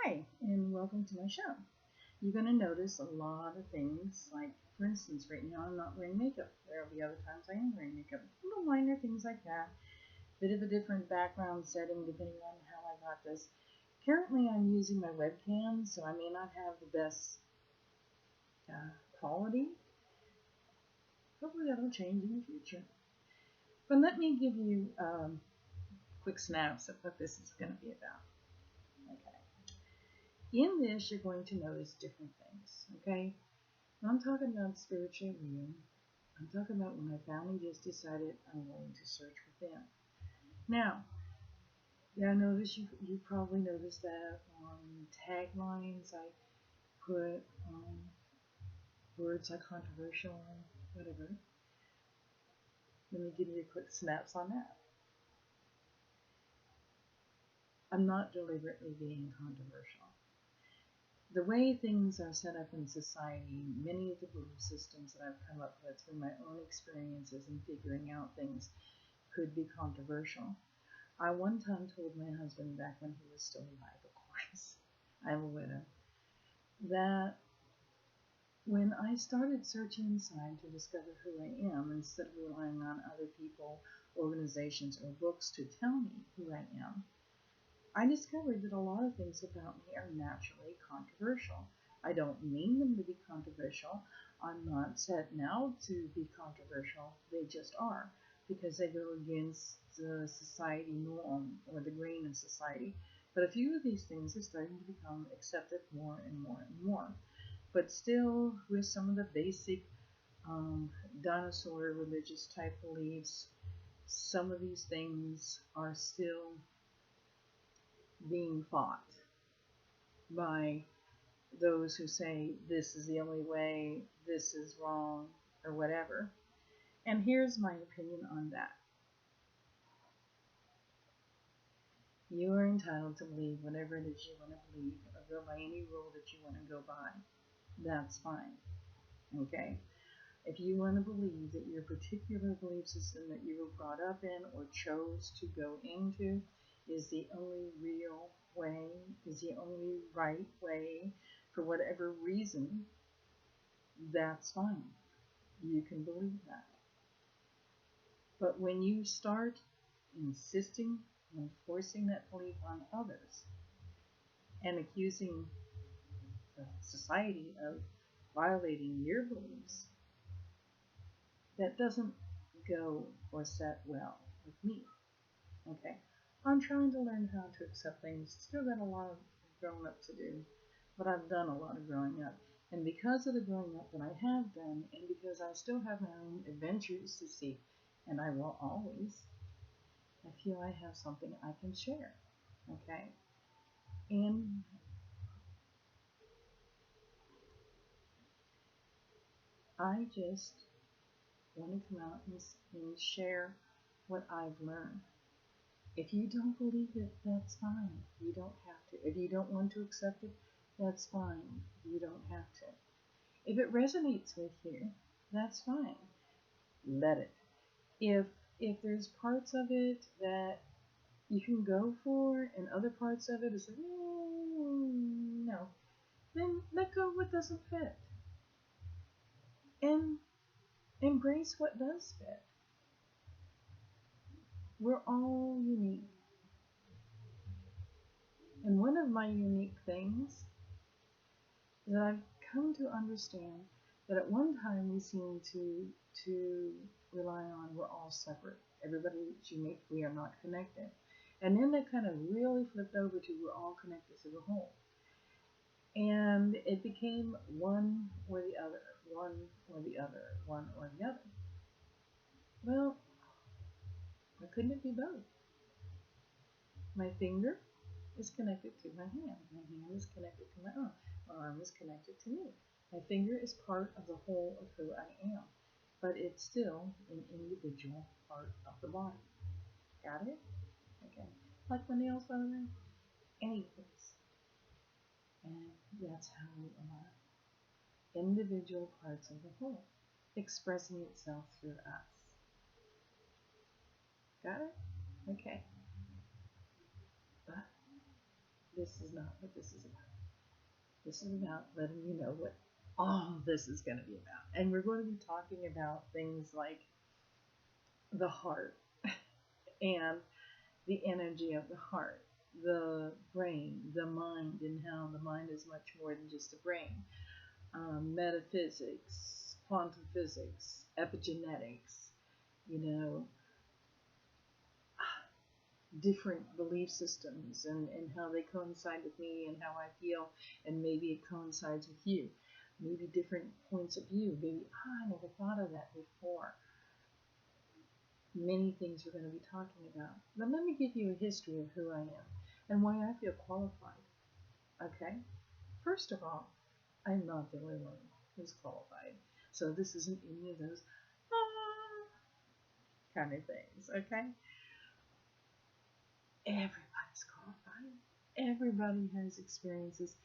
Hi, and welcome to my show. You're going to notice a lot of things, like, for instance, right now I'm not wearing makeup. There will be other times I am wearing makeup. Little minor things like that. Bit of a different background setting depending on how I got this. Currently, I'm using my webcam, so I may not have the best quality. Hopefully, that'll change in the future. But let me give you quick snaps of what this is going to be about. Okay. In this, you're going to notice different things, okay? When I'm talking about spiritual reading, I'm talking about when I finally just decided I'm going to search within. Now, yeah, I notice you probably noticed that on taglines I put words like controversial, whatever. Let me give you a quick snaps on that. I'm not deliberately being controversial. The way things are set up in society, many of the belief systems that I've come up with through my own experiences in figuring out things could be controversial. I one time told my husband, back when he was still alive, of course, I'm a widow, that when I started searching inside to discover who I am, instead of relying on other people, organizations, or books to tell me who I am, I discovered that a lot of things about me are naturally controversial. I don't mean them to be controversial. I'm not set now to be controversial. They just are, because they go against the society norm or the grain of society. But a few of these things are starting to become accepted more and more and more. But still, with some of the basic dinosaur religious type beliefs, some of these things are still being fought by those who say this is the only way, this is wrong, or whatever. And here's my opinion on that. You are entitled to believe whatever it is you want to believe, or go by any rule that you want to go by. That's fine. Okay? If you want to believe that your particular belief system that you were brought up in or chose to go into is the only real way, is the only right way, for whatever reason, that's fine. You can believe that. But when you start insisting and forcing that belief on others and accusing society of violating your beliefs, that doesn't go or set well with me. Okay? I'm trying to learn how to accept things. Still got a lot of growing up to do, but I've done a lot of growing up. And because of the growing up that I have done, and because I still have my own adventures to seek, and I will always, I feel I have something I can share. Okay? And I just want to come out and share what I've learned. If you don't believe it, that's fine. You don't have to. If you don't want to accept it, that's fine. You don't have to. If it resonates with you, that's fine. Let it. If there's parts of it that you can go for and other parts of it is like, no, then let go of what doesn't fit. And embrace what does fit. We're all unique. And one of my unique things that I've come to understand that at one time we seem to rely on we're all separate. Everybody is unique. We are not connected. And then that kind of really flipped over to we're all connected to the whole. And it became one or the other, one or the other, one or the other. Well, why couldn't it be both? My finger is connected to my hand. My hand is connected to my arm. My arm is connected to me. My finger is part of the whole of who I am, but it's still an individual part of the body. Got it? Okay. Like my nails, by the way. Anyways. And that's how we are. Individual parts of the whole, expressing itself through us. Got it? Okay. But this is not what this is about. This is about letting you know what all this is going to be about. And we're going to be talking about things like the heart and the energy of the heart, the brain, the mind, and how the mind is much more than just a brain. Metaphysics, quantum physics, epigenetics, you know, different belief systems and how they coincide with me and how I feel, and maybe it coincides with you. Maybe different points of view. Maybe, I never thought of that before. Many things we're going to be talking about. But let me give you a history of who I am and why I feel qualified. Okay? First of all, I'm not the only one who's qualified. So this isn't any of those kind of things. Okay? Everybody's qualified. Everybody has experiences.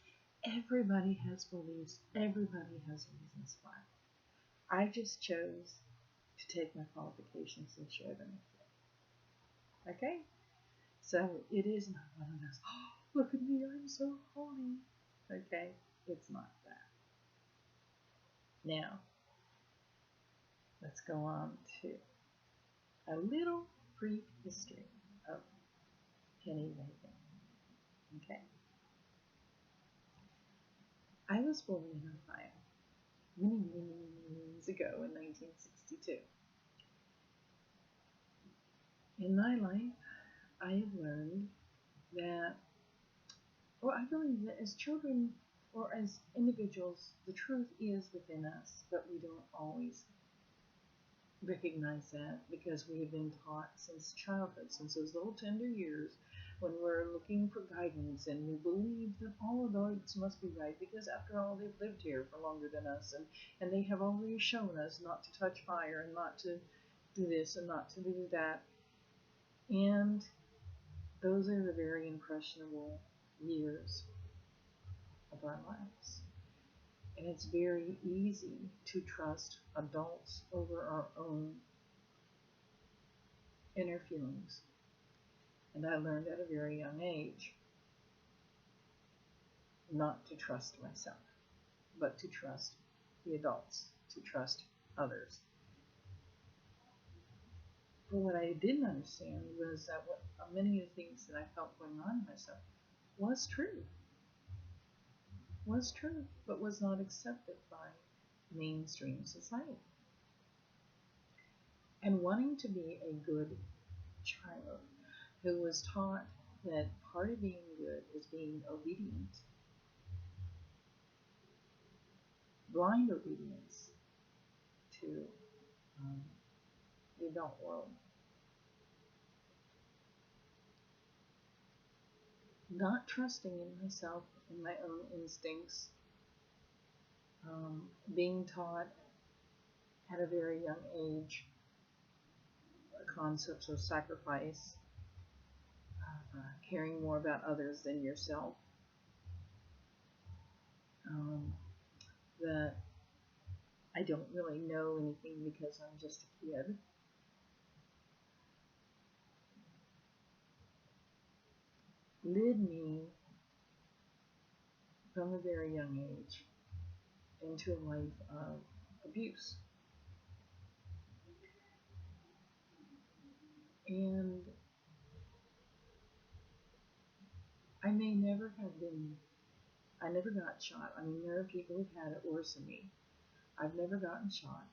Everybody has beliefs. Everybody has reasons why. I just chose to take my qualifications and share them with you. Okay? So it is not one of those, oh, look at me, I'm so holy. Okay? It's not that. Now, let's go on to a little brief history of Penny Reagan. Okay? I was born in Ohio many years ago in 1962. In my life, I have learned that, well, I believe that as children or as individuals, the truth is within us, but we don't always recognize that because we have been taught since childhood, since those little tender years, when we're looking for guidance and we believe that all adults must be right because after all they've lived here for longer than us, and they have already shown us not to touch fire and not to do this and not to do that. And those are the very impressionable years of our lives. And it's very easy to trust adults over our own inner feelings. And I learned at a very young age not to trust myself, but to trust the adults, to trust others. But what I didn't understand was that many of the things that I felt going on in myself was true, but was not accepted by mainstream society. And wanting to be a good child who was taught that part of being good is being obedient, blind obedience to the adult world, not trusting in myself and my own instincts, being taught at a very young age concepts of sacrifice, caring more about others than yourself, that I don't really know anything because I'm just a kid. Led me from a very young age into a life of abuse. And I never got shot. I mean, there are people who've had it worse than me. I've never gotten shot.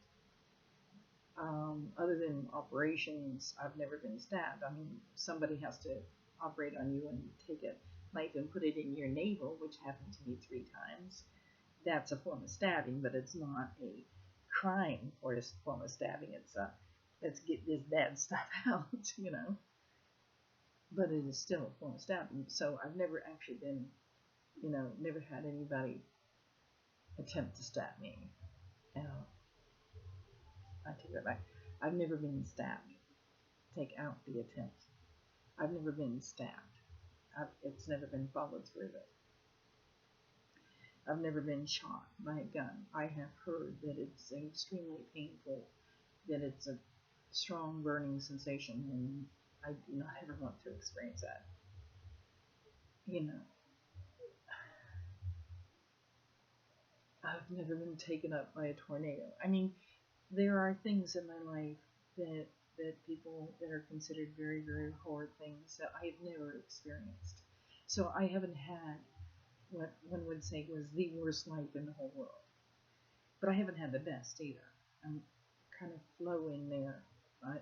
Other than operations, I've never been stabbed. I mean, somebody has to operate on you and take a knife and put it in your navel, which happened to me 3 times. That's a form of stabbing, but it's not a crime or a form of stabbing. It's let's get this bad stuff out, you know. But it is still a form of stabbing. So I've never actually been, never had anybody attempt to stab me. I take that back. I've never been stabbed. Take out the attempt. I've never been stabbed. It's never been followed through with. I've never been shot by a gun. I have heard that it's extremely painful, that it's a strong burning sensation, and I do not ever want to experience that. I've never been taken up by a tornado. I mean, there are things in my life that people that are considered very, very horrid things that I've never experienced. So I haven't had what one would say was the worst life in the whole world. But I haven't had the best either. I'm kind of flowing there.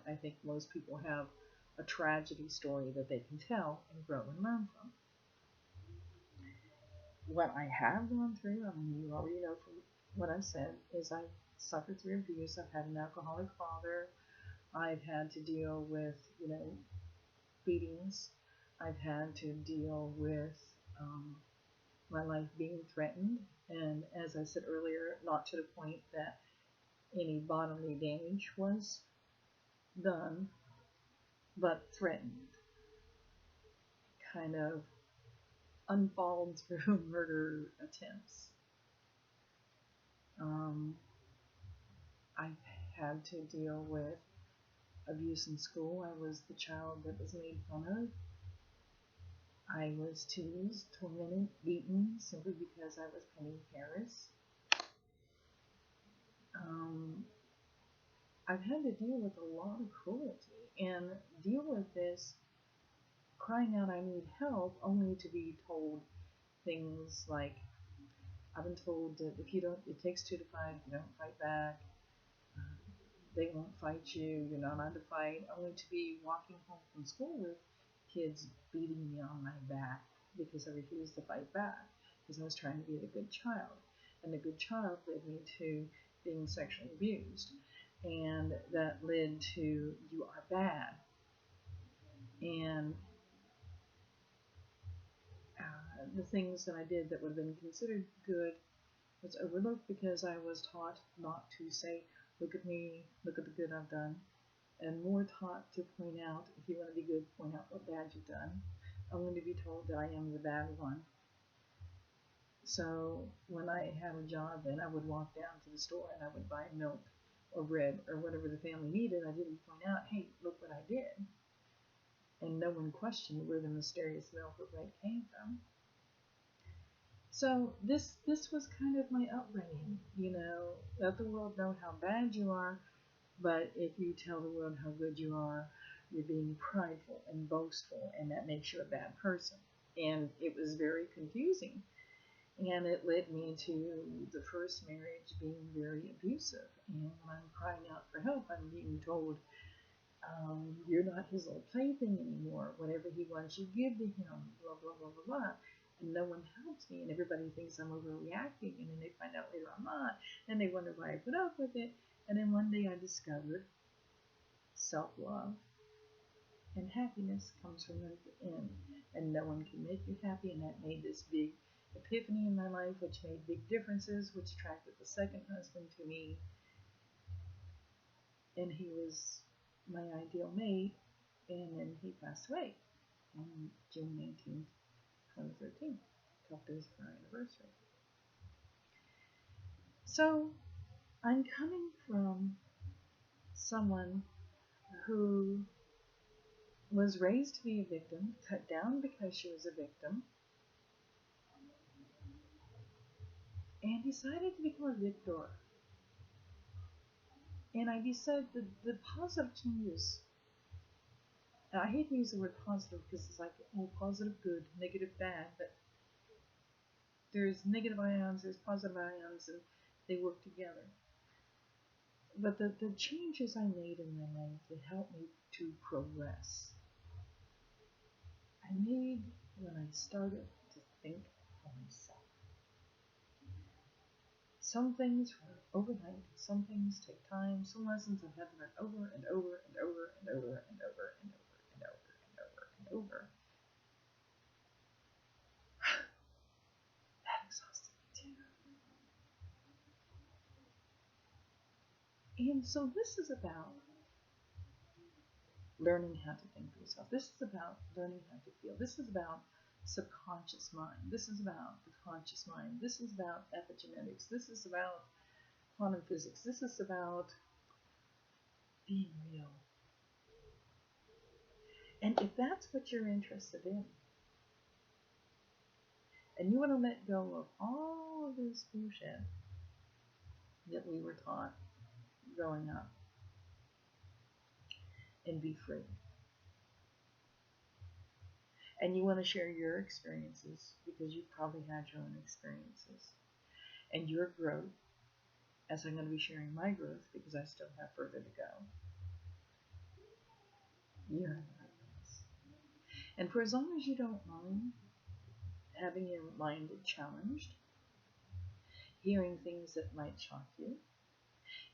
I think most people have a tragedy story that they can tell and grow and learn from. What I have gone through, I mean, you already know from what I've said, is I've suffered through abuse. I've had an alcoholic father. I've had to deal with, beatings. I've had to deal with um, my life being threatened. And as I said earlier, not to the point that any bodily damage was done, but threatened. Kind of unfollowed through murder attempts. Um, I've had to deal with abuse in school. I was the child that was made fun of. I was teased, tormented, beaten simply because I was Penny Harris. Um, I've had to deal with a lot of cruelty and deal with this crying out I need help only to be told things like I've been told that if you don't, it takes two to fight, you don't fight back, they won't fight you, you're not allowed to fight, only to be walking home from school with kids beating me on my back because I refused to fight back because I was trying to be the good child. And the good child led me to being sexually abused. And that led to you are bad. And the things that I did that would have been considered good was overlooked because I was taught not to say, look at me, look at the good I've done, and more taught to point out, if you want to be good, point out what bad you've done, only to be told that I am the bad one. So when I had a job, then I would walk down to the store and I would buy milk or bread or whatever the family needed. I didn't point out, hey, look what I did. And no one questioned where the mysterious milk or bread came from. So this was kind of my upbringing, let the world know how bad you are, but if you tell the world how good you are, you're being prideful and boastful, and that makes you a bad person. And it was very confusing. And it led me to the first marriage being very abusive. And when I'm crying out for help, I'm being told, you're not his little plaything anymore. Whatever he wants, you give to him, blah, blah, blah, blah, blah. And no one helps me, and everybody thinks I'm overreacting, and then they find out later I'm not, and they wonder why I put up with it. And then one day I discovered self-love and happiness comes from within, and no one can make you happy, and that made this big epiphany in my life, which made big differences, which attracted the second husband to me, and he was my ideal mate, and then he passed away on June 19th, 2013, 12 days for our anniversary. So I'm coming from someone who was raised to be a victim, cut down because she was a victim, and decided to become a victor. And I decided the positive changes. And I hate to use the word positive because it's like, oh, positive good, negative bad, but there's negative ions, there's positive ions, and they work together. But the changes I made in my life that helped me to progress, I made when I started to think for myself. Some things were overnight, some things take time, some lessons I've had to learn over and over and over and over and over and over and over and over and over. That exhausted me too. And so this is about learning how to think for yourself. This is about learning how to feel. This is about subconscious mind. This is about the conscious mind. This is about epigenetics. This is about quantum physics. This is about being real. And if that's what you're interested in, and you want to let go of all of this bullshit, that we were taught growing up and be free. And you want to share your experiences because you've probably had your own experiences and your growth, as I'm going to be sharing my growth because I still have further to go. You're in the right place. And for as long as you don't mind having your mind challenged, hearing things that might shock you,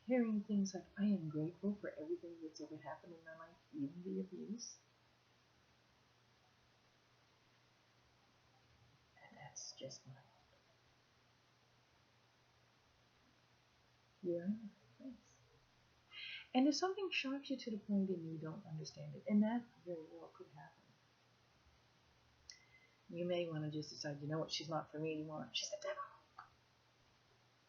hearing things like, I am grateful for everything that's ever happened in my life, even the abuse, and that's just my you're in the right place. And if something shocks you to the point and you don't understand it, and that very well could happen, you may want to just decide, you know what, she's not for me anymore. She's the devil.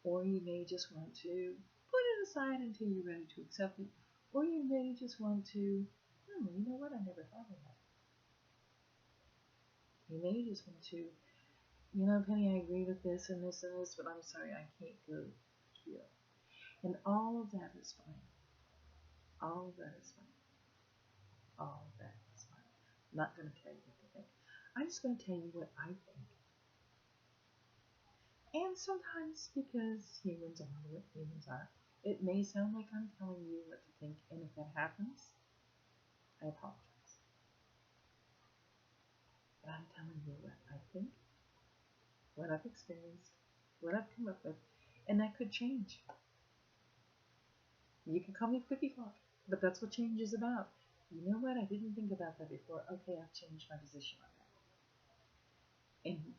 Or you may just want to put it aside until you're ready to accept it. Or you may just want to, you know what, I never thought of that. You may just want to, you know, Penny, I agree with this and this and this, but I'm sorry, I can't go here. And all of that is fine. All of that is fine. All of that is fine. I'm not going to tell you what to think. I'm just going to tell you what I think. And sometimes, because humans are what humans are, it may sound like I'm telling you what to think, and if that happens, I apologize. But I'm telling you what I think, what I've experienced, what I've come up with, and that could change. You can call me cookie clock, but that's what change is about. You know what? I didn't think about that before. Okay, I've changed my position on that. And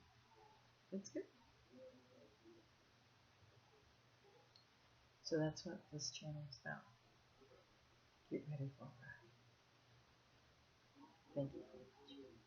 that's good. So that's what this channel is about. Get ready for that. Thank you for watching.